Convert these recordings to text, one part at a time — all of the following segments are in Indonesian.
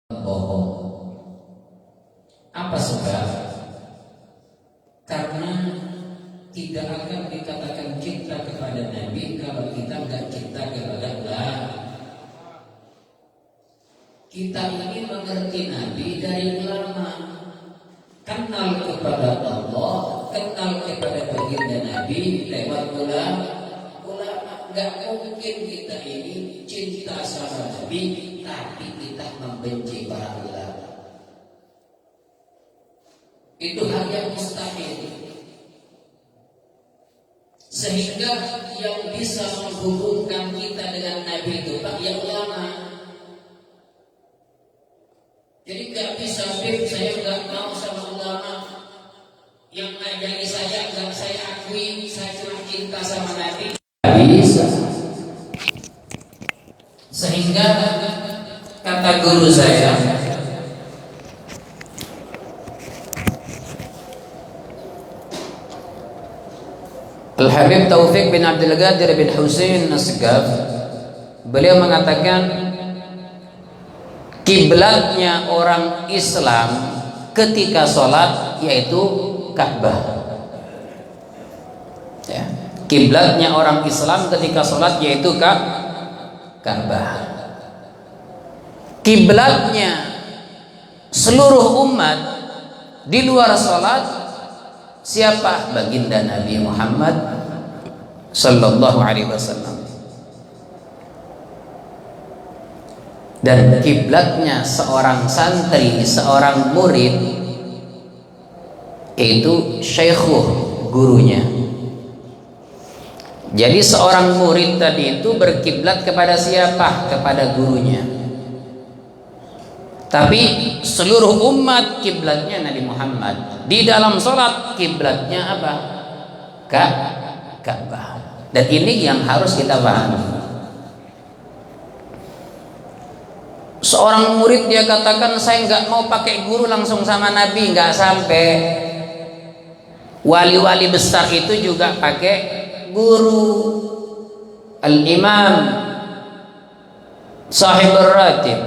bohong. Apa sebab? Karena tidak akan dikatakan cinta kepada Nabi kalau kita nggak cinta kepada Allah. Kita ini mengerti Nabi dari ulama, kenal kepada Allah, kenal kepada baginda Nabi lewat ulama. Nggak mungkin kita ini cinta sama Nabi tapi kita membenci para ulama. Itu hal yang mustahil. Sehingga yang bisa menghubungkan kita dengan Nabi itu Pak ya ulama. Jadi nggak bisa saya nggak mau sama ulama yang ngajari saya, nggak saya akui, saya cuma cinta sama Nabi. Bisa. Sehingga kata guru saya, Al-Habib Taufik bin Abdul Qadir bin Husain Asgaf, beliau mengatakan kiblatnya orang Islam ketika sholat yaitu Ka'bah. Ya. Kiblatnya orang Islam ketika sholat yaitu Ka'bah. Kiblatnya seluruh umat di luar sholat siapa? Baginda Nabi Muhammad sallallahu alaihi wasallam. Dan kiblatnya seorang santri, seorang murid itu syaikhuh, gurunya. Jadi seorang murid tadi itu berkiblat kepada siapa? Kepada gurunya. Tapi seluruh umat kiblatnya Nabi Muhammad. Di dalam sholat kiblatnya apa? Ka'bah. Dan ini yang harus kita pahami. Seorang murid dia katakan saya nggak mau pakai guru langsung sama Nabi, nggak sampai. Wali-wali besar itu juga pakai guru. Al-Imam Sahibur Ratib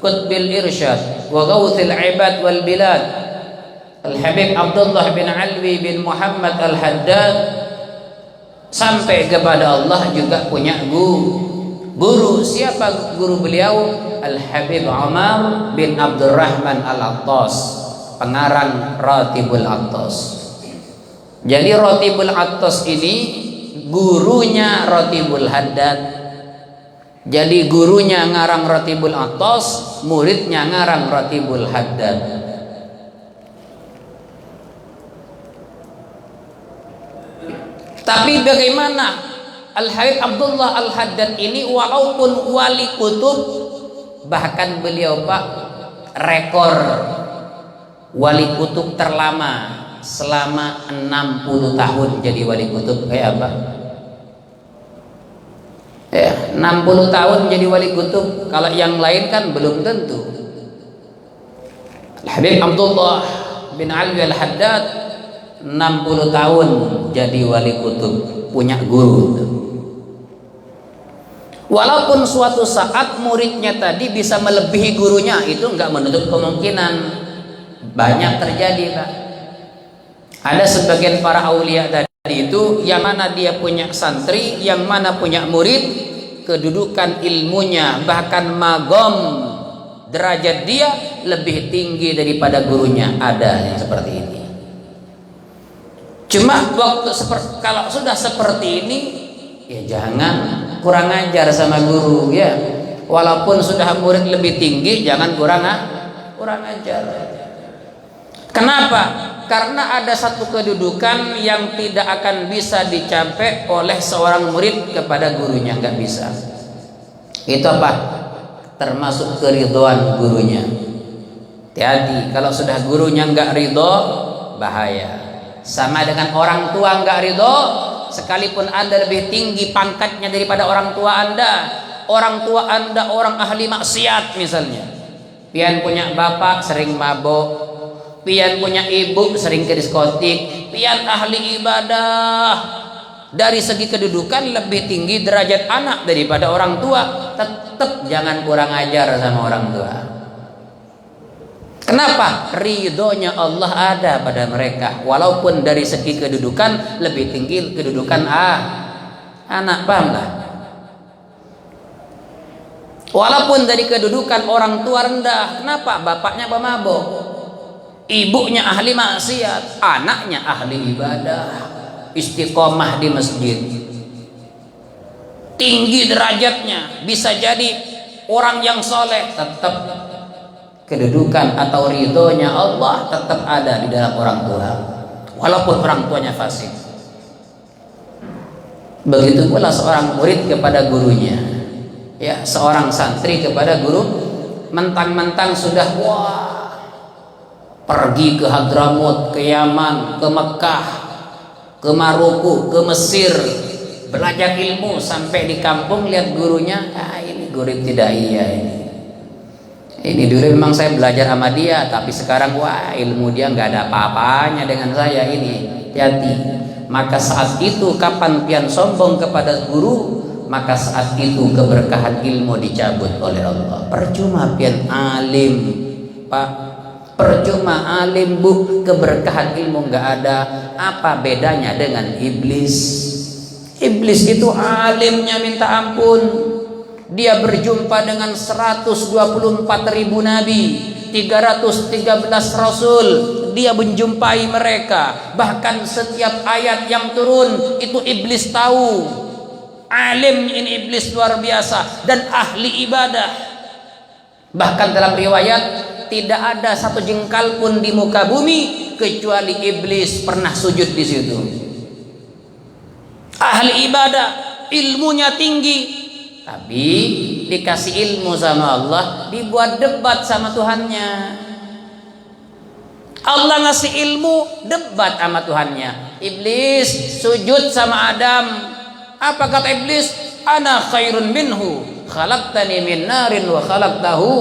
Qutbil Irsyad wa Ghawthil Ibad wal Bilad Al-Habib Abdullah bin Alwi bin Muhammad Al-Haddad sampai kepada Allah juga punya guru. Siapa guru beliau? Al-Habib Umar bin Abdurrahman Al-Attas, pengarang Ratibul Attas. Jadi Ratibul Attas ini gurunya Ratibul Haddad. Jadi gurunya ngarang Ratibul Attas, muridnya ngarang Ratibul Haddad. Tapi bagaimana Al-Habib Abdullah Al-Haddad ini walaupun wali kutub, bahkan beliau Pak rekor wali kutub terlama selama 60 tahun jadi wali kutub. Kayak apa? Ya, 60 tahun jadi wali kutub. Kalau yang lain kan belum tentu. Al-Habib Abdullah bin Alwi Al-Haddad 60 tahun jadi wali kutub, punya guru. Walaupun suatu saat muridnya tadi bisa melebihi gurunya, itu enggak menutup kemungkinan. Banyak terjadi Pak. Ada sebagian para aulia tadi itu yang mana dia punya santri, yang mana punya murid, kedudukan ilmunya bahkan magom derajat dia lebih tinggi daripada gurunya. Ada yang seperti ini. Cuma kalau sudah seperti ini ya jangan kurang ajar sama guru ya. Walaupun sudah murid lebih tinggi jangan kurang ajar. Kenapa? Karena ada satu kedudukan yang tidak akan bisa dicapai oleh seorang murid kepada gurunya, nggak bisa. Itu apa? Termasuk keridhaan gurunya. Hati-hati, kalau sudah gurunya nggak ridho, bahaya. Sama dengan orang tua nggak ridho, sekalipun Anda lebih tinggi pangkatnya daripada orang tua Anda orang ahli maksiat misalnya, pian punya bapak sering mabok, pian punya ibu sering ke diskotik, pian ahli ibadah, dari segi kedudukan lebih tinggi derajat anak daripada orang tua, tetap jangan kurang ajar sama orang tua. Kenapa? Ridhonya Allah ada pada mereka. Walaupun dari segi kedudukan lebih tinggi kedudukan anak, paham lah? Walaupun dari kedudukan orang tua rendah. Kenapa? Bapaknya pemabok, ibunya ahli maksiat, anaknya ahli ibadah, istiqomah di masjid, tinggi derajatnya, bisa jadi orang yang soleh, tetap kedudukan atau ridhonya Allah tetap ada di dalam orang tua, walaupun orang tuanya fasik. Begitu pula seorang murid kepada gurunya, ya, seorang santri kepada guru. Mentang-mentang sudah pergi ke Hadramut, ke Yaman, ke Mekah, ke Maroko, ke Mesir, belajar ilmu, sampai di kampung lihat gurunya, ini guru tidak iya ini dulu memang saya belajar sama dia, tapi sekarang ilmu dia nggak ada apa-apanya dengan saya. Ini hati. Maka saat itu kapan pian sombong kepada guru, maka saat itu keberkahan ilmu dicabut oleh Allah. Percuma pian alim, Pak, percuma alim bu, keberkahan ilmu nggak ada. Apa bedanya dengan iblis? Iblis itu alimnya minta ampun. Dia berjumpa dengan 124.000 nabi, 313 rasul. Dia menjumpai mereka. Bahkan setiap ayat yang turun itu iblis tahu. Alim ini iblis luar biasa dan ahli ibadah. Bahkan dalam riwayat tidak ada satu jengkal pun di muka bumi kecuali iblis pernah sujud di situ. Ahli ibadah, ilmunya tinggi, tapi dikasih ilmu sama Allah, dibuat debat sama Tuhannya. Allah ngasih ilmu, debat sama Tuhannya. Iblis sujud sama Adam. Apa kata iblis? Ana khairun minhu, khalaqtani min narin wa khalaqtahu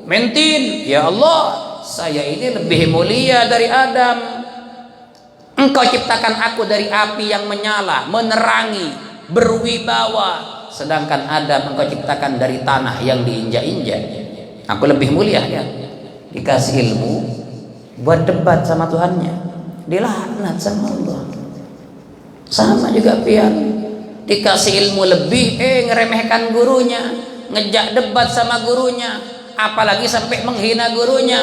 min tin. Ya Allah, saya ini lebih mulia dari Adam. Engkau ciptakan aku dari api yang menyala, menerangi, berwibawa. Sedangkan Adam engkau ciptakan dari tanah yang diinjak-injak. Aku lebih mulia ya. Dikasih ilmu, buat debat sama Tuhannya, dilaknat sama Allah. Sama juga pian, dikasih ilmu lebih, ngeremehkan gurunya, ngejak debat sama gurunya, apalagi sampai menghina gurunya.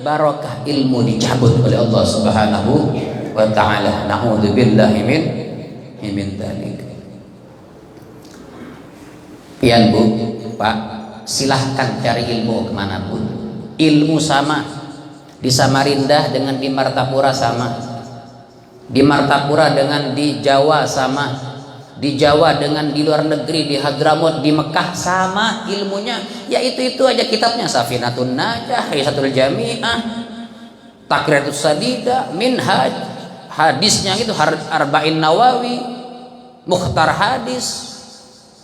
Barokah ilmu dicabut oleh Allah Subhanahu wa ta'ala. Na'udzubillahi min dzalik. Pian bu, Pak, silahkan cari ilmu kemanapun. Ilmu sama di Samarinda dengan di Martapura sama, di Martapura dengan di Jawa sama, di Jawa dengan di luar negeri, di Hadramut, di Mekah sama ilmunya. Ya itu aja kitabnya. Safinatun Najah, Risatul Jami'ah, Taqriyatus Sadida, Minhaj, hadisnya itu Arba'in Nawawi, Mukhtar Hadis.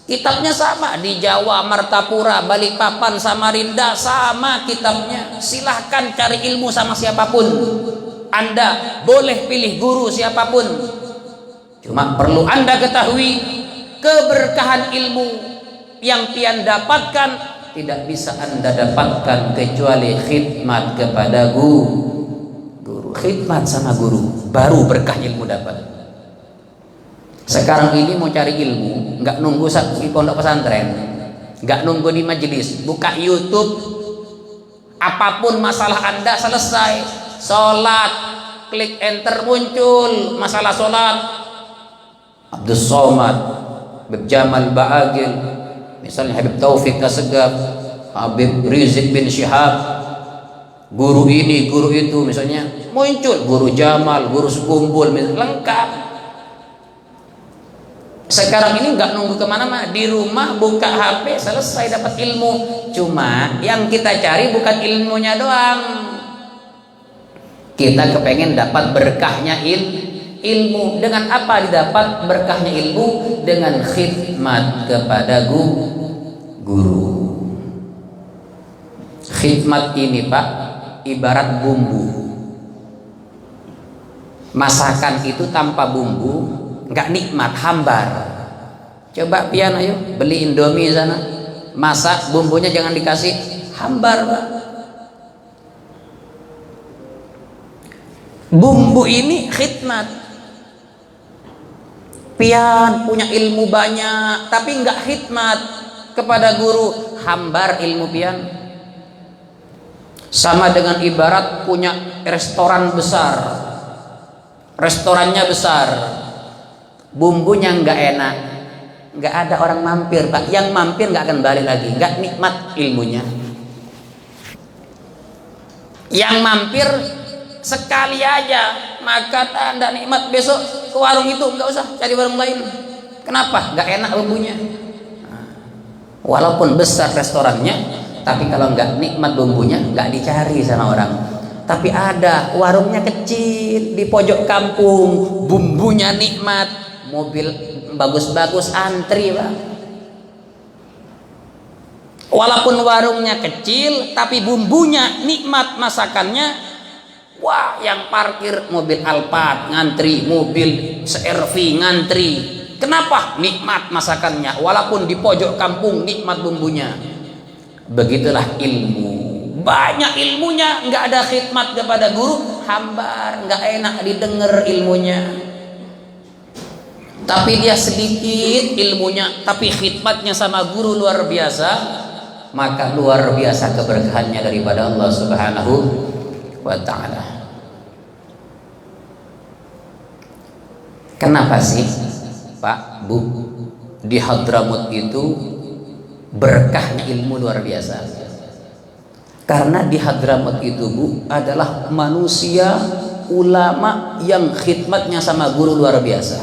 Kitabnya sama di Jawa, Martapura, Balikpapan, Samarinda sama kitabnya. Silahkan cari ilmu sama siapapun. Anda boleh pilih guru siapapun. Cuma perlu Anda ketahui, keberkahan ilmu yang pian dapatkan tidak bisa Anda dapatkan kecuali khidmat kepada guru. Khidmat sama guru, baru berkah ilmu dapat. Sekarang ini mau cari ilmu, nggak nunggu di pondok pesantren, nggak nunggu di majelis, buka YouTube, apapun masalah Anda selesai. Sholat, klik enter muncul masalah sholat. Abdus Somad, Habib Jamal Ba'agil, misalnya Habib Taufik Kasegaf, Habib Rizik bin Syihab, guru ini, guru itu, misalnya muncul guru Jamal, guru Sekumpul, lengkap. Sekarang ini nggak nunggu kemana-mana, di rumah buka HP selesai dapat ilmu. Cuma yang kita cari bukan ilmunya doang, kita kepengen dapat berkahnya ilmu. Dengan apa didapat berkahnya ilmu? Dengan khidmat kepada guru. Khidmat ini Pak ibarat bumbu. Masakan itu tanpa bumbu nggak nikmat, hambar. Coba pian ayo beli Indomie sana, masak bumbunya jangan dikasih, hambar Pak. Bumbu ini khidmat. Pian punya ilmu banyak tapi nggak khidmat kepada guru, hambar ilmu pian. Sama dengan ibarat punya restoran besar, restorannya besar, bumbunya nggak enak, nggak ada orang mampir pak, yang mampir nggak akan balik lagi, nggak nikmat ilmunya. Yang mampir sekali aja, maka tanda nikmat, besok ke warung itu nggak usah cari warung lain. Kenapa? Nggak enak bumbunya. Walaupun besar restorannya, tapi kalau nggak nikmat bumbunya nggak dicari sama orang. Tapi ada warungnya kecil di pojok kampung, bumbunya nikmat, mobil bagus-bagus antri pak. Walaupun warungnya kecil tapi bumbunya nikmat, masakannya wah, yang parkir mobil Alphard ngantri, mobil CR-V ngantri. Kenapa? Nikmat masakannya, walaupun di pojok kampung nikmat bumbunya. Begitulah ilmu, banyak ilmunya, nggak ada khidmat kepada guru, hambar, nggak enak didengar ilmunya. Tapi dia sedikit ilmunya, tapi khidmatnya sama guru luar biasa, maka luar biasa keberkahannya daripada Allah Subhanahu wa ta'ala. Kenapa sih Pak, Bu, di Hadramut itu berkahnya ilmu luar biasa? Karena di Hadramut itu Bu adalah manusia ulama yang khidmatnya sama guru luar biasa.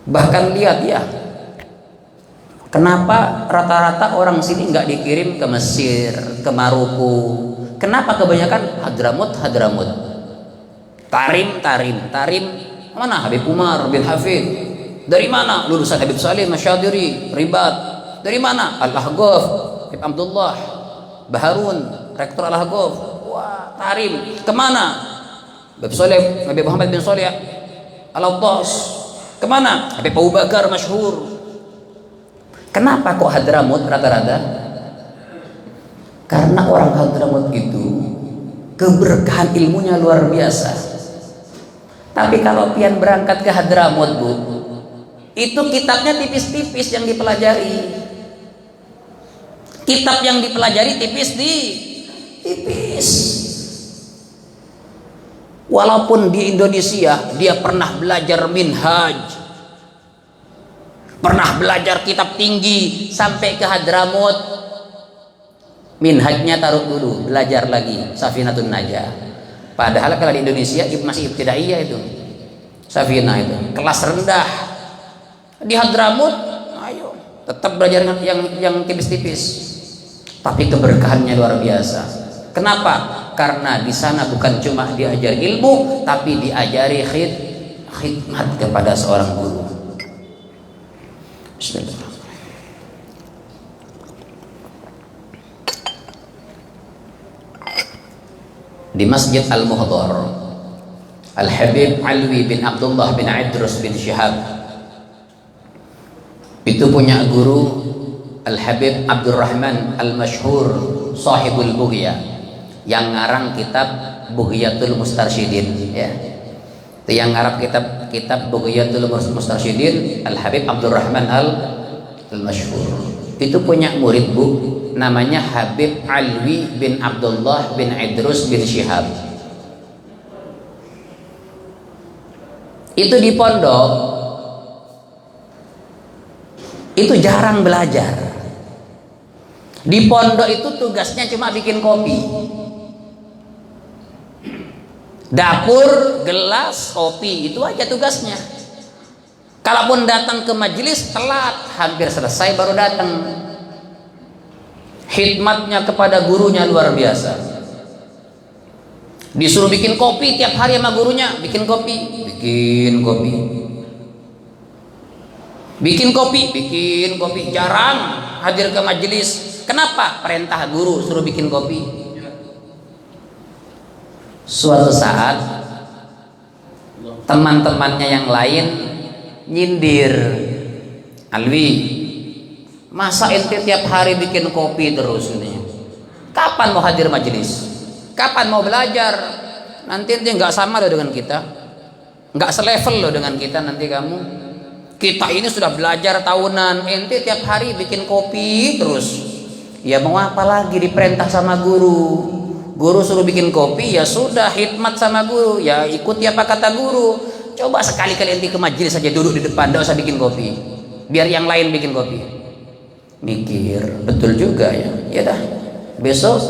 Bahkan lihat ya, kenapa rata-rata orang sini nggak dikirim ke Mesir, ke Maroko? Kenapa kebanyakan Hadramut? Tarim mana? Habib Umar bin Hafid. Dari mana? Lulusan Habib Salim Masyadiri, Ribat. Dari mana? Al-Ahqaf, Habib Abdullah Baharun, Rektor Al-Ahqaf. Wah, Tarim. Kemana? Habib Salim, Habib Muhammad bin Salih Al-Attas. Kemana? Habib Abu Bakar masyhur. Kenapa kok Hadramut rata-rata? Karena orang Hadramut itu keberkahan ilmunya luar biasa. Tapi kalau pian berangkat ke Hadramut Bu, itu kitabnya tipis-tipis yang dipelajari. Kitab yang dipelajari tipis. Walaupun di Indonesia dia pernah belajar minhaj, pernah belajar kitab tinggi, sampai ke Hadramut minhajnya taruh dulu, belajar lagi Safinatun Najah. Padahal kalau di Indonesia masih ibtidaiyah itu, Safinah itu kelas rendah. Di Hadramut ayo tetap belajar yang tipis-tipis, tapi keberkahannya luar biasa. Kenapa? Karena di sana bukan cuma diajar ilmu, tapi diajari khidmat kepada seorang guru. Bismillahirrahmanirrahim. Di Masjid Al-Muhdhar, Al-Habib Alwi bin Abdullah bin Idrus bin Syihab itu punya guru Al-Habib Abdurrahman Al-Masyhur Sahibul Bughyah, yang ngarang kitab Bughyatul Mustarsyidin ya. Itu yang ngarang kitab Bughyatul Mustarsyidin Al-Habib Abdurrahman Al-Masyhur. Itu punya murid Bu, namanya Habib Alwi bin Abdullah bin Idrus bin Syihab. Itu di pondok itu jarang belajar. Di pondok itu tugasnya cuma bikin kopi. Dapur, gelas, kopi, itu aja tugasnya. Kalaupun datang ke majelis telat, hampir selesai baru datang. Khidmatnya kepada gurunya luar biasa. Disuruh bikin kopi tiap hari sama gurunya, bikin kopi. Jarang hadir ke majelis. Kenapa? Perintah guru suruh bikin kopi. Suatu saat teman-temannya yang lain nyindir, Alwi, masa ente tiap hari bikin kopi terus ini? Kapan mau hadir majelis? Kapan mau belajar? Nanti nggak sama loh dengan kita, nggak selevel loh dengan kita nanti kamu. Kita ini sudah belajar tahunan, ente tiap hari bikin kopi terus. Ya mau apa lagi, diperintah sama guru. Guru suruh bikin kopi, ya sudah khidmat sama guru, ya ikuti apa kata guru. Coba sekali-kali ente ke majelis saja, duduk di depan, nggak usah bikin kopi. Biar yang lain bikin kopi. Mikir, betul juga ya. Ya dah, besok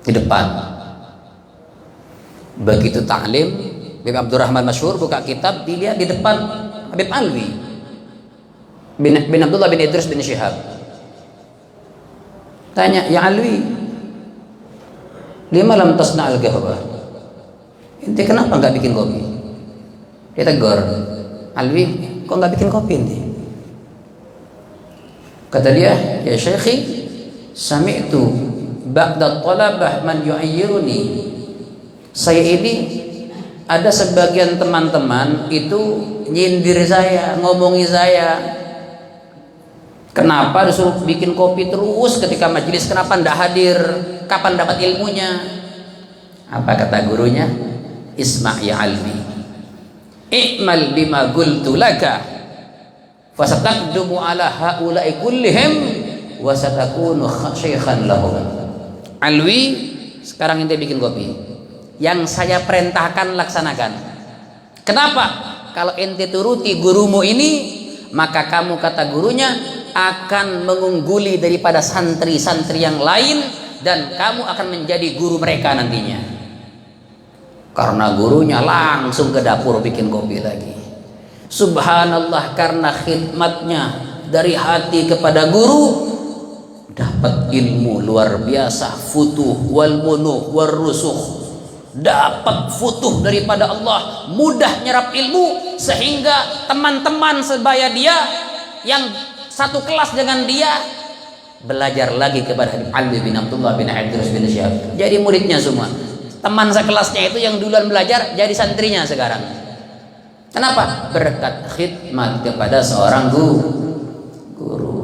di depan. Begitu taklim, Habib Abdurrahman Masyhur buka kitab, dilihat di depan Habib Alwi bin Abdullah bin Idris bin Syihab. Tanya, ya Alwi, lima lam tasna al-qahwa, ente kenapa nggak bikin kopi? Dia tegur, Alwi, kok nggak bikin kopi ente? Kata dia, ya syekhi, sami'tu ba'da talabah man yu'ayyiruni. Saya ini ada sebagian teman-teman itu nyindir saya, ngomongi saya. Kenapa disuruh bikin kopi terus ketika majelis? Kenapa ndak hadir? Kapan dapat ilmunya? Apa kata gurunya? Isma' ya Alwi, i'mal bima qultu laka fasataqdumu ala haula'i kullihim wa satakunu syaikhan lahum. Alwi, sekarang ente bikin kopi. Yang saya perintahkan laksanakan. Kenapa? Kalau ente turuti gurumu ini, maka kamu, kata gurunya, akan mengungguli daripada santri-santri yang lain, dan kamu akan menjadi guru mereka nantinya. Karena gurunya langsung ke dapur bikin kopi lagi. Subhanallah, karena khidmatnya dari hati kepada guru, dapat ilmu luar biasa, futuh wal munuh wal rusuh. Dapat futuh daripada Allah, mudah nyerap ilmu, sehingga teman-teman sebaya dia yang satu kelas dengan dia belajar lagi kepada Habib Ali bin Abdullah bin Idris bin Syihab, jadi muridnya semua. Teman sekelasnya itu yang duluan belajar jadi santrinya sekarang. Kenapa? Berkat khidmat kepada seorang guru.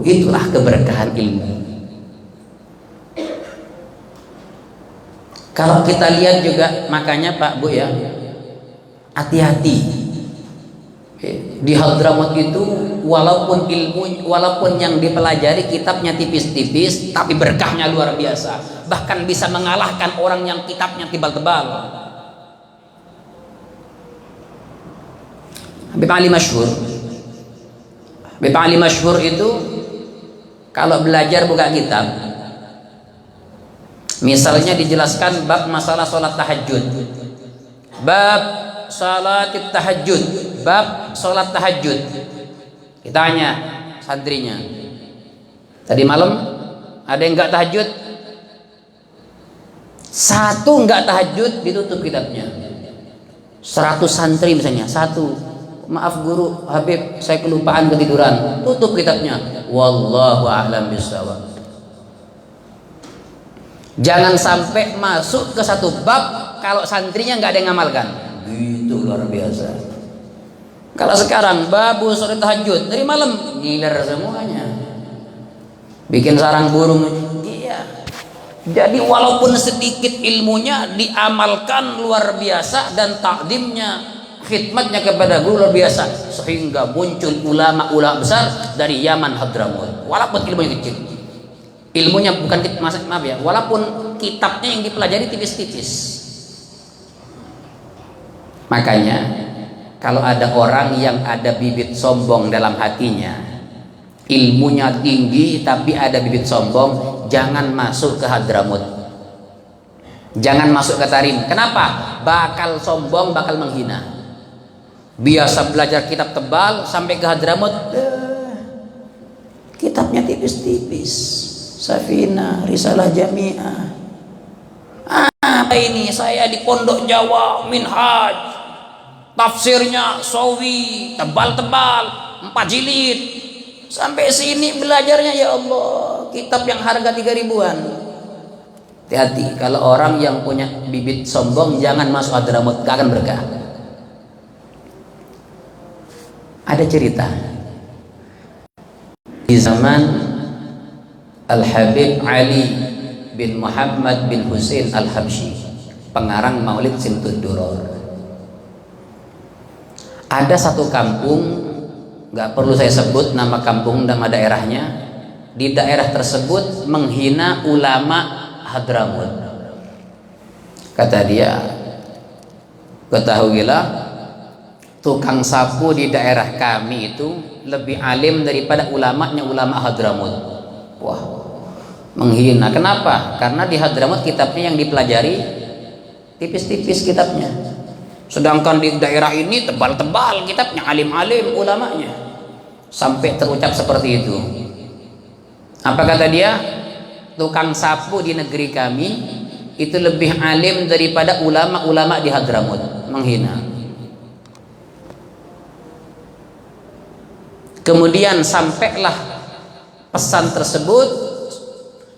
Itulah keberkahan ilmu. Kalau kita lihat juga, makanya Pak Bu ya, hati-hati di Hadramaut itu, walaupun ilmu, walaupun yang dipelajari kitabnya tipis-tipis, tapi berkahnya luar biasa, bahkan bisa mengalahkan orang yang kitabnya tebal-tebal. Habib Ali Masyhur itu kalau belajar buka kitab, misalnya dijelaskan bab masalah sholat tahajud, bab sholat tahajud, bab sholat tahajud. Kita tanya santrinya, tadi malam ada yang nggak tahajud? Satu nggak tahajud, ditutup kitabnya. 100 santri misalnya, satu, maaf guru Habib, saya kelupaan ketiduran, tutup kitabnya. Wallahu a'lam bishawab. Jangan sampai masuk ke satu bab kalau santrinya nggak ada yang ngamalkan. Gitu luar biasa. Kalau sekarang babu sholat tahajud dari malam, ngiler semuanya, bikin sarang burung. Iya. Jadi walaupun sedikit ilmunya diamalkan luar biasa, dan takdimnya, khidmatnya kepada guru luar biasa, sehingga muncul ulama-ulama besar dari Yaman Hadramaut. Walaupun ilmunya kecil, ilmunya bukan, maaf ya, walaupun kitabnya yang dipelajari tipis-tipis. Makanya kalau ada orang yang ada bibit sombong dalam hatinya, ilmunya tinggi tapi ada bibit sombong, jangan masuk ke Hadramaut, jangan masuk ke Tarim. Kenapa? Bakal sombong, bakal menghina. Biasa belajar kitab tebal, sampai ke Hadramaut kitabnya tipis-tipis. Safina, Risalah Jami'ah. Apa ini? Saya di Pondok Jawa, Minhaj, tafsirnya Sawi, tebal-tebal, 4 jilid. Sampai sini belajarnya, ya Allah, kitab yang harga 3 ribuan. Hati-hati, kalau orang yang punya bibit sombong, jangan masuk Hadramaut, gak akan berkah. Ada cerita di zaman Al-Habib Ali bin Muhammad bin Husain Al-Habsyi, pengarang Maulid Simtud Duror. Ada satu kampung, nggak perlu saya sebut nama kampung, nama daerahnya. Di daerah tersebut menghina ulama Hadramut. Kata dia, ketahuilah tukang sapu di daerah kami itu lebih alim daripada ulamanya ulama Hadramut. Wah, menghina. Kenapa? Karena di Hadramut kitabnya yang dipelajari tipis-tipis kitabnya, sedangkan di daerah ini tebal-tebal kitabnya, alim-alim ulamanya. Sampai terucap seperti itu. Apa kata dia? Tukang sapu di negeri kami itu lebih alim daripada ulama-ulama di Hadramut. Menghina. Kemudian sampailah pesan tersebut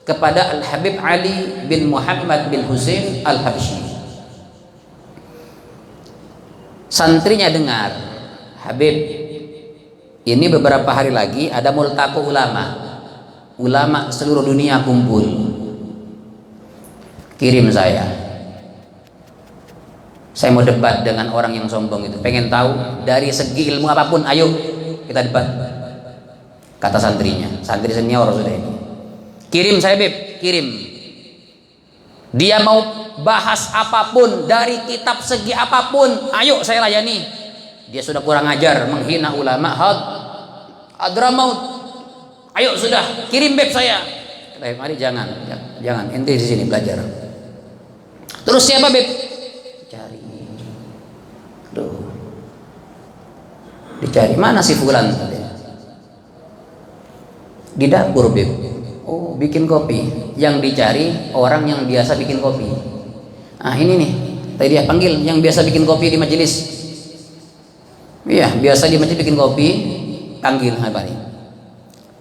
kepada Al-Habib Ali bin Muhammad bin Husain Al-Habsyi. Santrinya dengar, Habib, ini beberapa hari lagi ada multaqo ulama seluruh dunia kumpul, kirim saya mau debat dengan orang yang sombong itu, pengen tahu dari segi ilmu apapun, ayo kita debat, kata santrinya. Santri senior sudah ini, kirim saya Beb, kirim. Dia mau bahas apapun dari kitab segi apapun, ayo saya layani. Dia sudah kurang ajar, menghina ulama Hadramaut. Ayo sudah, kirim Beb saya. Mari jangan, ente di sini belajar. Terus siapa Beb? Cari. Dicari, mana si fulan? Di dapur Beb. Oh, bikin kopi. Yang dicari orang yang biasa bikin kopi. Ah, ini nih. Tadi dia panggil yang biasa bikin kopi di majelis. Iya, biasa di majelis bikin kopi, panggil apa nih?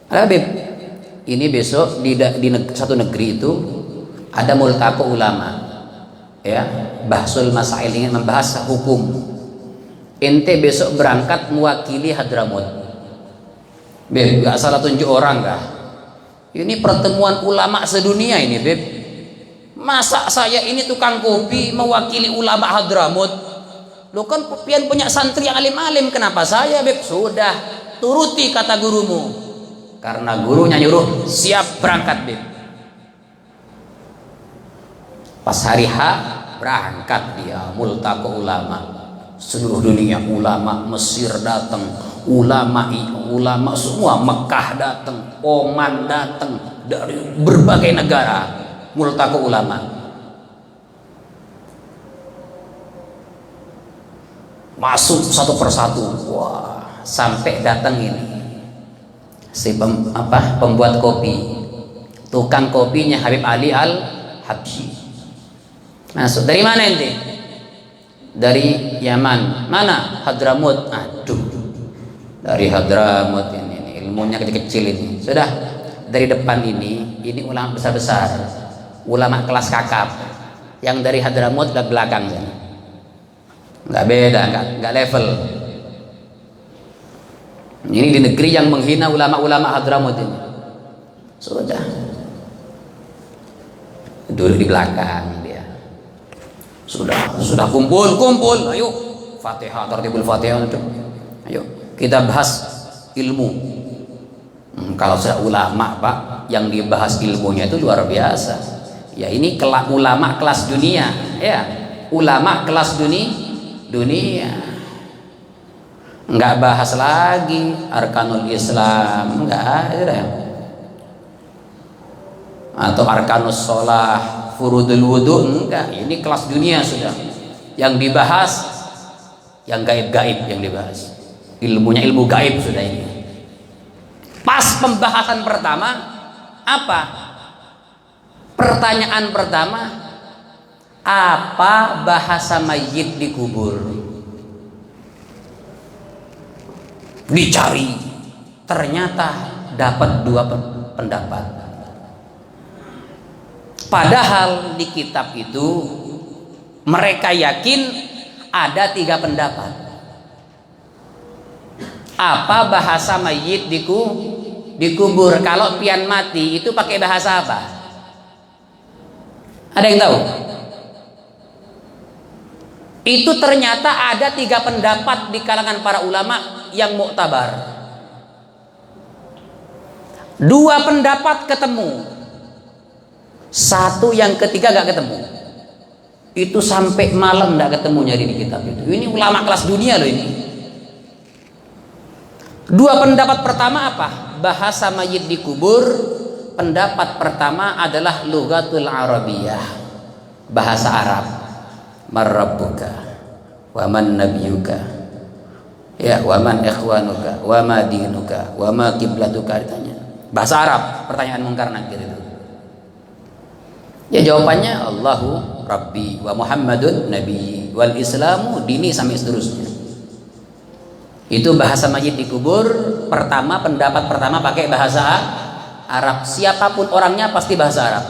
Habib, ini besok di satu negeri itu ada multaqo ulama, ya, bahsul masail, ingin membahas hukum. Ente besok berangkat mewakili Hadramut. Beb, nggak salah tunjuk orang kah? Ini pertemuan ulama sedunia ini, Beb. Masa saya ini tukang kopi mewakili ulama Hadramut? Lo kan pian punya santri yang alim-alim, kenapa saya, Beb? Sudah, turuti kata gurumu. Karena gurunya nyuruh, siap berangkat Beb. Pas hari H berangkat dia multaqo ulama seluruh dunia, ulama Mesir datang, ulama semua, Mekah datang, Oman datang, dari berbagai negara multaqo ulama. Masuk satu persatu, wah, sampai datang ini si pembuat kopi, tukang kopinya Habib Ali Al-Habsyi. Masuk. Dari mana ente? Dari Yaman. Mana? Hadramut. Aduh, dari Hadramut ini ilmunya kecil-kecil ini. Sudah, dari depan ini ulama besar-besar, ulama kelas kakap. Yang dari Hadramut ke belakang sana. Nggak beda, nggak level. Ini di negeri yang menghina ulama-ulama Hadramut ini. Sudah, duduk di belakang dia. Sudah kumpul. Ayo, Fatihah, tartibul Fatihah itu. Ayo, kita bahas ilmu. Kalau saya ulama Pak, yang dibahas ilmunya itu luar biasa. Ya ini ulama kelas dunia, ya. Ulama kelas dunia. Enggak bahas lagi arkanul Islam, enggak ada. Atau arkanus sholah, furudul wudu, enggak. Ini kelas dunia sudah. Yang dibahas yang gaib-gaib yang dibahas. Ilmunya ilmu gaib sudah ini. Pas pembahasan pertama apa? Pertanyaan pertama, apa bahasa mayit di kubur? Dicari, ternyata dapat dua pendapat. Padahal di kitab itu mereka yakin ada 3 pendapat. Apa bahasa mayit di kubur? Kalau pian mati itu pakai bahasa apa? Ada yang tahu? Itu ternyata ada 3 pendapat di kalangan para ulama yang muktabar. 2 pendapat ketemu, 1 yang ketiga gak ketemu. Itu sampai malam gak ketemu nyari di kitab itu. Ini ulama kelas dunia loh ini. 2 pendapat pertama apa? Bahasa mayit dikubur. Pendapat pertama adalah lughatul arabiyah, bahasa Arab. Marrabbuka wa man nabiyuka, ya, wa man ikhwanuka, wa ma dinuka, wa ma kiblatuka, ditanya. Bahasa Arab, pertanyaan mungkar nakir itu. Ya jawabannya Allahu Rabbi wa Muhammadun Nabi wal Islamu dini sampai seterusnya. Itu bahasa mayit dikubur. Pertama, pendapat pertama pakai bahasa Arab. Siapapun orangnya pasti bahasa Arab.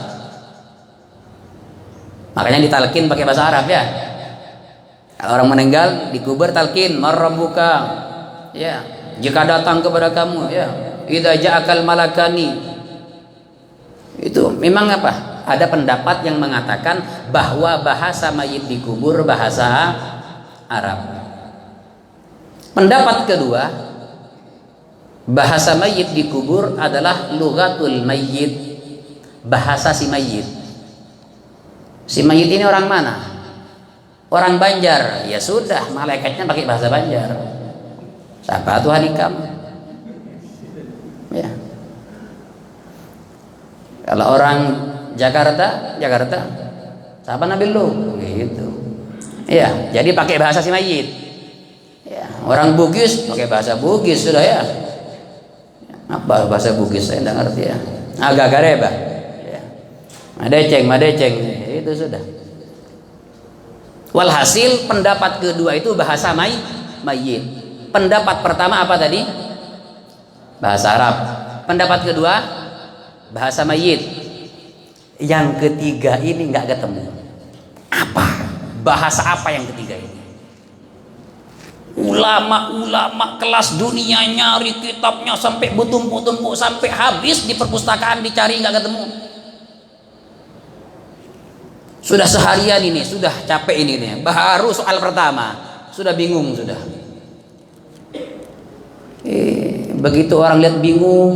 Makanya ditalkin pakai bahasa Arab ya. Kalau orang meninggal dikubur talkin, marrabbuka, ya, jika datang kepada kamu, ya, idza ja'akal malakani. Itu memang apa? Ada pendapat yang mengatakan bahwa bahasa mayit dikubur bahasa Arab. Pendapat kedua, bahasa mayit dikubur adalah lughatul mayyit, bahasa si mayit. Si mayit ini orang mana? Orang Banjar. Ya sudah, malaikatnya pakai bahasa Banjar. Siapa Tuhan ikam? Ya. Kalau orang Jakarta, siapa Nabil lu? Gitu. Ya, jadi pakai bahasa si mayit. Ya, orang Bugis pakai bahasa Bugis sudah ya. Apa bahasa Bugis saya tidak ngerti ya. Agak gareba. Ya. Madeceng, itu sudah. Walhasil pendapat kedua itu bahasa mayit. Pendapat pertama apa tadi? Bahasa Arab. Pendapat kedua bahasa mayit. Yang ketiga ini nggak ketemu. Apa? Bahasa apa yang ketiga ini? Ulama-ulama kelas dunia nyari kitabnya sampai bertumpuk-tumpuk, sampai habis di perpustakaan dicari nggak ketemu. Sudah seharian ini, sudah capek ini nih. Baru soal pertama sudah bingung sudah. Begitu orang lihat bingung,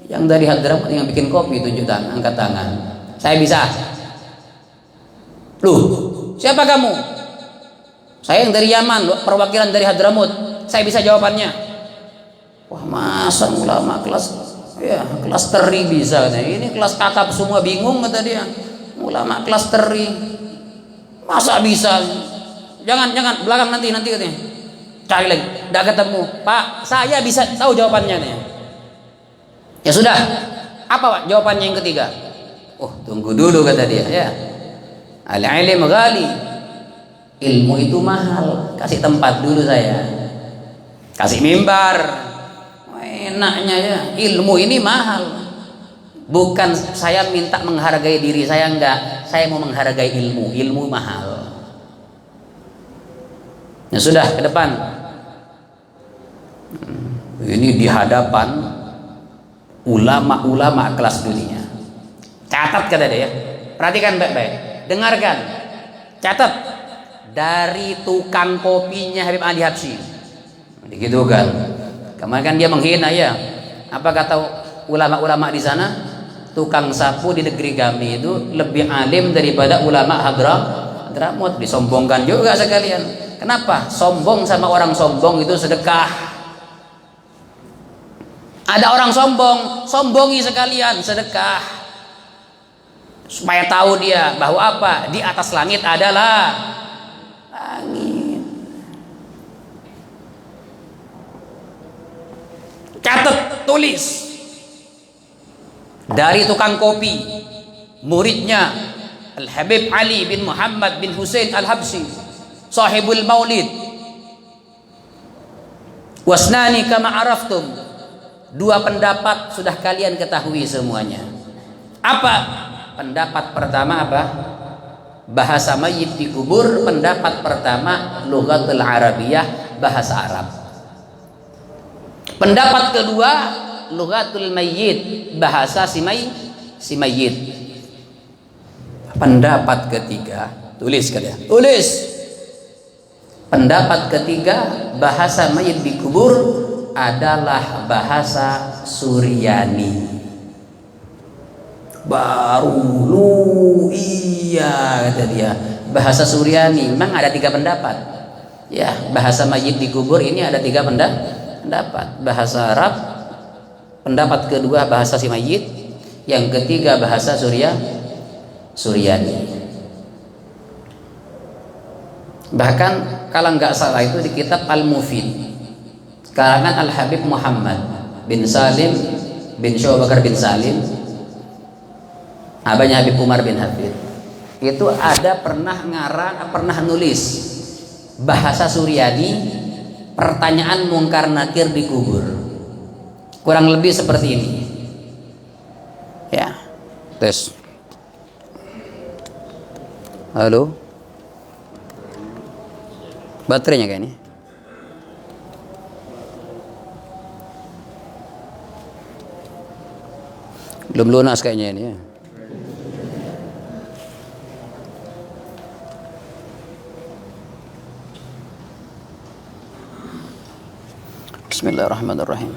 yang dari Hadramaut yang bikin kopi tunjuk tangan, angkat tangan. Saya bisa. Loh, siapa kamu? Saya yang dari Yaman, perwakilan dari Hadramaut. Saya bisa jawabannya. Wah, masa ulama kelas teri bisa katanya. Ini kelas kakap semua bingung kata dia. Ulama kelas teri masa bisa? Jangan belakang nanti katanya. Cari lagi, tidak ketemu. Pak, saya bisa tahu jawabannya nih. Ya sudah, apa Pak jawabannya yang ketiga? Oh, tunggu dulu kata dia ya. Al-ilm ghali. Ilmu itu mahal. Kasih tempat dulu saya. Kasih mimbar. Enaknya ya, ilmu ini mahal. Bukan saya minta menghargai diri saya, enggak. Saya mau menghargai ilmu. Ilmu mahal. Ya sudah, ke depan. Ini di hadapan ulama-ulama kelas dunia. Catat kata dia. Perhatikan baik-baik. Dengarkan. Catat. Dari tukang kopinya Habib Ali Habsyi. Begitu kan. Kemarin kan dia menghina ya. Apa kata ulama-ulama di sana? Tukang sapu di negeri kami itu lebih alim daripada ulama Hadramaut. Disombongkan juga sekalian. Kenapa? Sombong sama orang sombong itu sedekah. Ada orang sombong, sombongi sekalian, sedekah. Supaya tahu dia bahwa apa? Di atas langit adalah langit. Catat, tulis. Dari tukang kopi, muridnya Al-Habib Ali bin Muhammad bin Husain Al-Habsyi, sahibul maulid. Wasnani kama araftum. 2 pendapat sudah kalian ketahui semuanya. Apa? Pendapat pertama apa? Bahasa mayit dikubur. Pendapat pertama lughatul arabiyah, bahasa Arab. Pendapat kedua lughatul mayyit, bahasa si mayit. Pendapat ketiga, tulis kalian, tulis. Pendapat ketiga, bahasa mayit dikubur adalah bahasa Suryani. Baru lu iya kata dia, bahasa Suryani. Memang ada 3 pendapat. Ya, bahasa mayit dikubur ini ada 3 pendapat. Bahasa Arab, pendapat kedua bahasa si mayit, yang ketiga bahasa Suryani. Bahkan kalau nggak salah itu di kitab Al-Mufid karangan Al-Habib Muhammad bin Salim bin Syawbakar bin Salim, abahnya Habib Umar bin Hafid, itu ada pernah nulis bahasa Suryani, pertanyaan mungkar nakir dikubur, kurang lebih seperti ini ya. Tes. Halo, baterainya kayak ini. Belum lunas kayaknya ini ya. Bismillahirrahmanirrahim.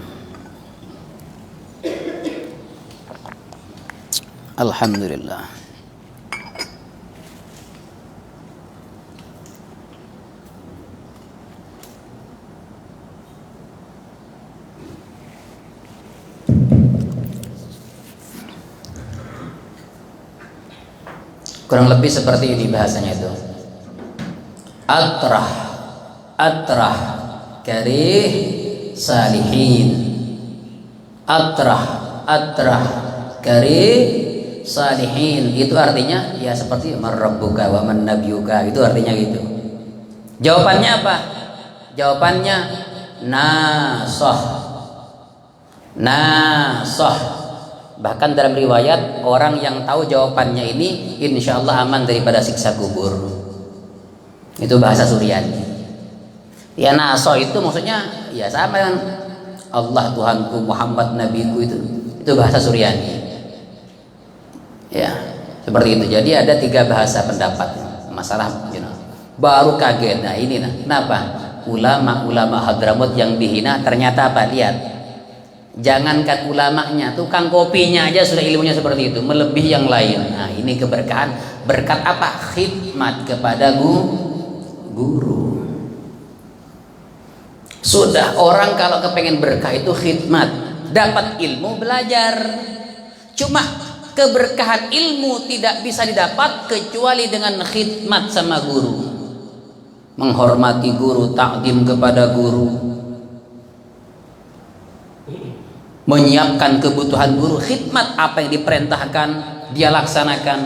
Alhamdulillah. Kurang lebih seperti ini bahasanya itu. Atrah karih salihin. Atrah karih salihin, itu artinya ya seperti marrabbuka wa man nabiyuka, itu artinya gitu. Jawabannya apa? Jawabannya nasah. Bahkan dalam riwayat, orang yang tahu jawabannya ini insya Allah aman daripada siksa kubur. Itu bahasa Suryani. Ya, naso itu maksudnya ya sama dengan Allah Tuhanku, Muhammad Nabiku, itu bahasa Suryani. Ya, seperti itu. Jadi ada 3 bahasa pendapat masalah, baru kaget. Nah ini kenapa ulama Hadramut yang dihina ternyata apa? Lihat, jangankan ulamanya, tukang kopinya aja sudah ilmunya seperti itu, melebihi yang lain. Nah ini keberkahan, berkat apa? Khidmat kepada guru. Sudah, orang kalau kepengen berkah itu khidmat, dapat ilmu, belajar. Cuma keberkahan ilmu tidak bisa didapat kecuali dengan khidmat sama guru, menghormati guru, takdim kepada guru, menyiapkan kebutuhan guru, khidmat, apa yang diperintahkan dia laksanakan.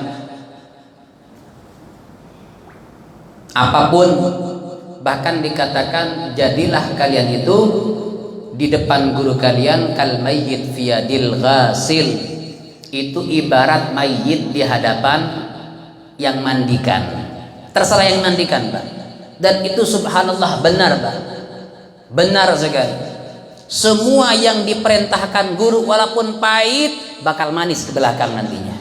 Apapun, bahkan dikatakan jadilah kalian itu di depan guru kalian kal mayyit fi yadil ghasil, itu ibarat mayit di hadapan yang mandikan. Terserah yang mandikan, Pak. Dan itu subhanallah benar, Pak. Benar sekali. Semua yang diperintahkan guru walaupun pahit bakal manis ke belakang nantinya.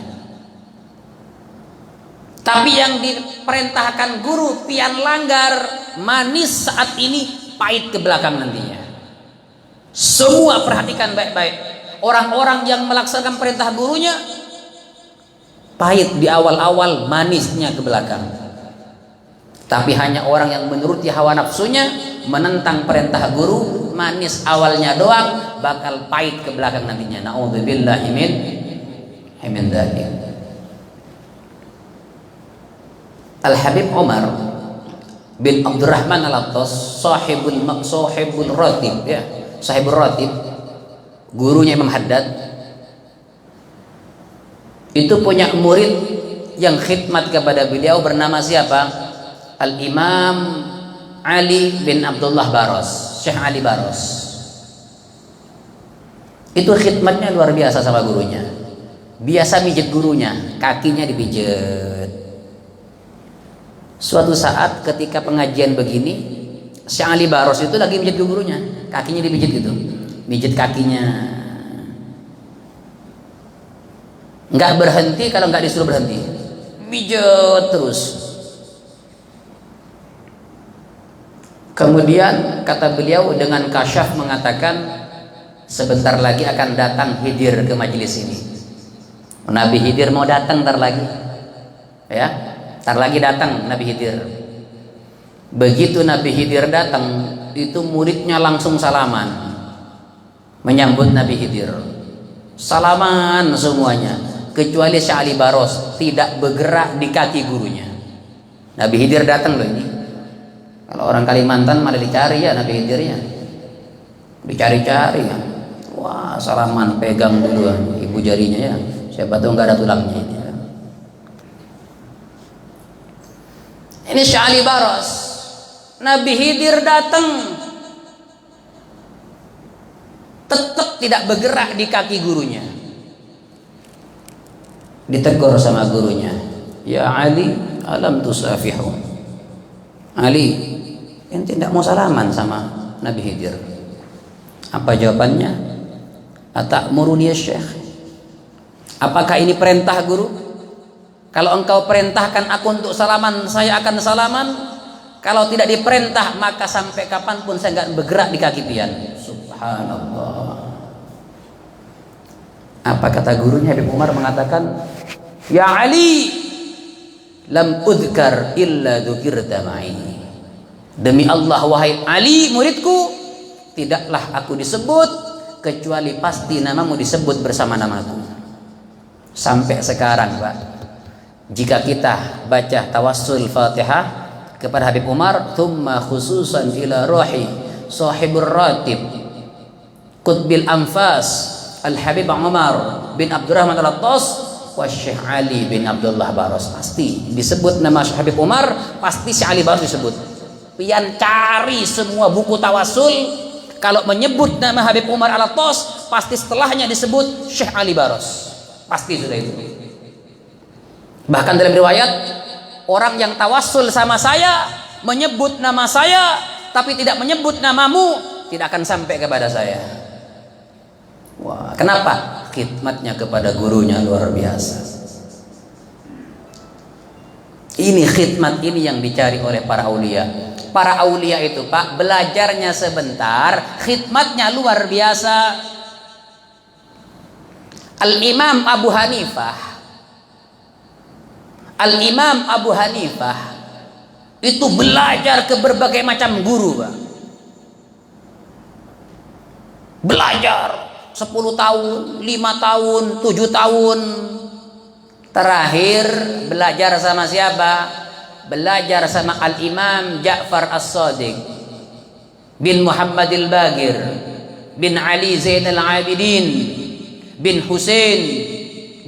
Tapi yang diperintahkan guru pian langgar, manis saat ini, pahit ke belakang nantinya. Semua perhatikan baik-baik. Orang-orang yang melaksanakan perintah gurunya pahit di awal-awal, manisnya ke belakang. Tapi hanya orang yang menuruti hawa nafsunya, menentang perintah guru, manis awalnya doang, bakal pahit ke belakang nantinya. Na'udzubillahi min dzalik. Al-Habib Umar bin Abdurrahman Al-Attas, sahibul ratib, ya, sahibul ratib, gurunya Imam Haddad, itu punya murid yang khidmat kepada beliau bernama siapa? Al-Imam Ali bin Abdullah Baros, Syekh Ali Baros. Itu khidmatnya luar biasa sama gurunya. Biasa mijit gurunya, kakinya dipijit. Suatu saat ketika pengajian begini, Syekh Ali Baros itu lagi mijit gurunya, kakinya dipijit gitu, mijit kakinya. Nggak berhenti kalau nggak disuruh berhenti. Bijot terus. Kemudian kata beliau dengan kasyaf mengatakan, sebentar lagi akan datang Khidir ke majelis ini. Nabi Khidir mau datang ntar lagi, ya, ntar lagi datang Nabi Khidir. Begitu Nabi Khidir datang, itu muridnya langsung salaman menyambut Nabi Khidir. Salaman semuanya, kecuali Syekh Ali Baros tidak bergerak di kaki gurunya. Nabi Khidir datang loh ini. Kalau orang Kalimantan malah dicari ya Nabi Khidirnya, dicari-cari ya. Wah, salaman, pegang dulu ibu jarinya ya, siapa tahu nggak ada tulangnya ini ya. Ini Syekh Ali Baros. Nabi Khidir datang, tetap tidak bergerak di kaki gurunya. Ditegur sama gurunya, ya Ali, alam tusafihu. Ali, ente tidak mau salaman sama Nabi Khidir. Apa jawabannya? Atakmuruni ya Syekh, apakah ini perintah guru? Kalau engkau perintahkan aku untuk salaman, saya akan salaman. Kalau tidak diperintah, maka sampai kapanpun saya nggak bergerak di kaki pian. Subhanallah. Apa kata gurunya? Habib Umar mengatakan, ya Ali, lam udhkar illa dzukirta ma'i. Demi Allah wahai Ali muridku, tidaklah aku disebut kecuali pasti namamu disebut bersama namaku. Sampai sekarang Pak, jika kita baca tawassul Fatihah kepada Habib Umar, thumma khususan ila ruhi sahibur ratib qutbil anfas Al-Habib Umar bin Abdurrahman Al-Attas wa Syekh Ali bin Abdullah Baros, pasti disebut nama Habib Umar, pasti Syekh Ali Baros disebut. Pian cari semua buku tawassul, kalau menyebut nama Habib Umar Al-Attas, pasti setelahnya disebut Syekh Ali Baros, pasti sudah itu. Bahkan dalam riwayat, orang yang tawassul sama saya, menyebut nama saya tapi tidak menyebut namamu, tidak akan sampai kepada saya. Wah, kenapa? Khidmatnya kepada gurunya luar biasa. Ini khidmat ini yang dicari oleh para aulia. Para aulia itu Pak, belajarnya sebentar, khidmatnya luar biasa. Al-Imam Abu Hanifah, Al-Imam Abu Hanifah itu belajar ke berbagai macam guru Pak. Belajar 10 tahun, 5 tahun, 7 tahun. Terakhir belajar sama siapa? Belajar sama Al-Imam Ja'far As-Sadiq bin Muhammad Al-Bagir bin Ali Zainal Abidin bin Husain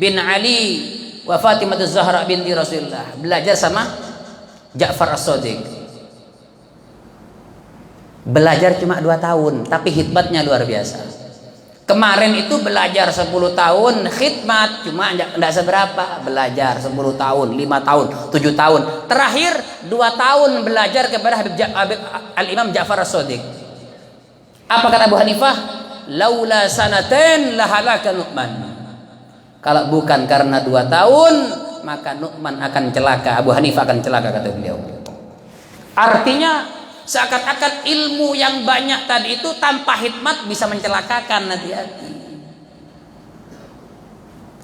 bin Ali wa Fatimah Az-Zahra binti Rasulullah. Belajar sama Ja'far As-Sadiq. Belajar cuma 2 tahun, tapi khidmatnya luar biasa. Kemarin itu belajar 10 tahun khidmat, cuma enggak seberapa. Belajar 10 tahun, 5 tahun, 7 tahun. Terakhir 2 tahun belajar kepada Al-Imam Ja'far As-Sadiq. Apa kata Abu Hanifah? Laula sanatain lahalaka Nu'man. Kalau bukan karena 2 tahun, maka Nu'man akan celaka, Abu Hanifah akan celaka, kata beliau. Artinya seakan-akan ilmu yang banyak tadi itu tanpa hikmat bisa mencelakakan, hati-hati.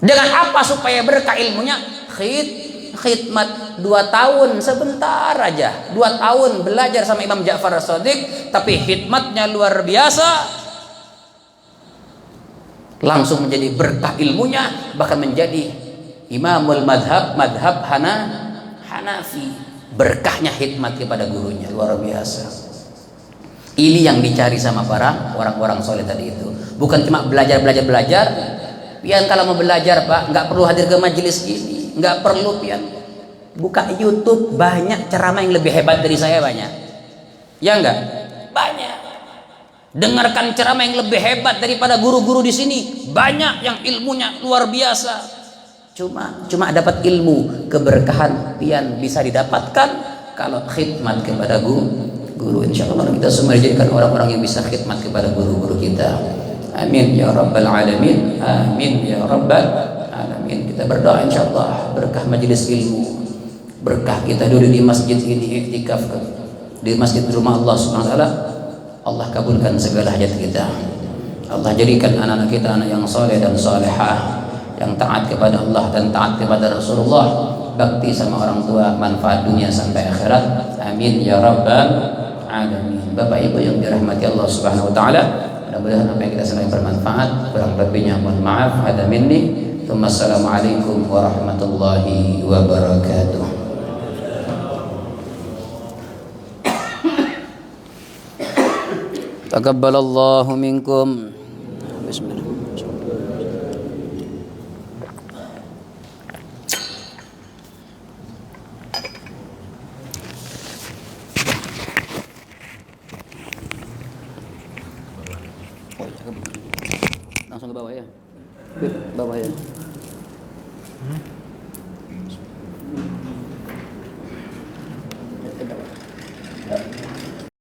Dengan apa supaya berkah ilmunya? Khidmat 2 tahun, sebentar aja. 2 tahun belajar sama Imam Ja'far As-Sadiq, tapi khidmatnya luar biasa. Langsung menjadi berkah ilmunya, bahkan menjadi imamul madhab Hanafi. Berkahnya khidmat kepada gurunya luar biasa. Ini yang dicari sama para orang-orang soleh tadi itu. Bukan cuma belajar. Pian kalau mau belajar Pak, nggak perlu hadir ke majelis ini, nggak perlu pian. Buka YouTube, banyak ceramah yang lebih hebat dari saya, banyak. Ya enggak? Banyak. Dengarkan ceramah yang lebih hebat daripada guru-guru di sini. Banyak yang ilmunya luar biasa. Cuma dapat ilmu, keberkahan pian bisa didapatkan kalau khidmat kepada guru. Insyaallah kita semua dijadikan orang-orang yang bisa khidmat kepada guru-guru kita. Amin ya rabbal alamin. Amin ya rabbal alamin. Kita berdoa insyaallah berkah majelis ilmu, berkah kita duduk di masjid ini iktikaf di masjid rumah Allah Subhanahu wa taala. Allah kabulkan segala hajat kita. Allah jadikan anak-anak kita anak yang soleh dan solehah, yang taat kepada Allah dan taat kepada Rasulullah, bakti sama orang tua, manfaat dunia sampai akhirat. Amin ya rabbal alamin. Bapak Ibu yang dirahmati Allah Subhanahu wa taala, mudah-mudahan apa yang kita sampaikan bermanfaat. Kurang lebihnya mohon maaf. Hada minni. Assalamualaikum warahmatullahi wabarakatuh. Taqabbalallahu minkum.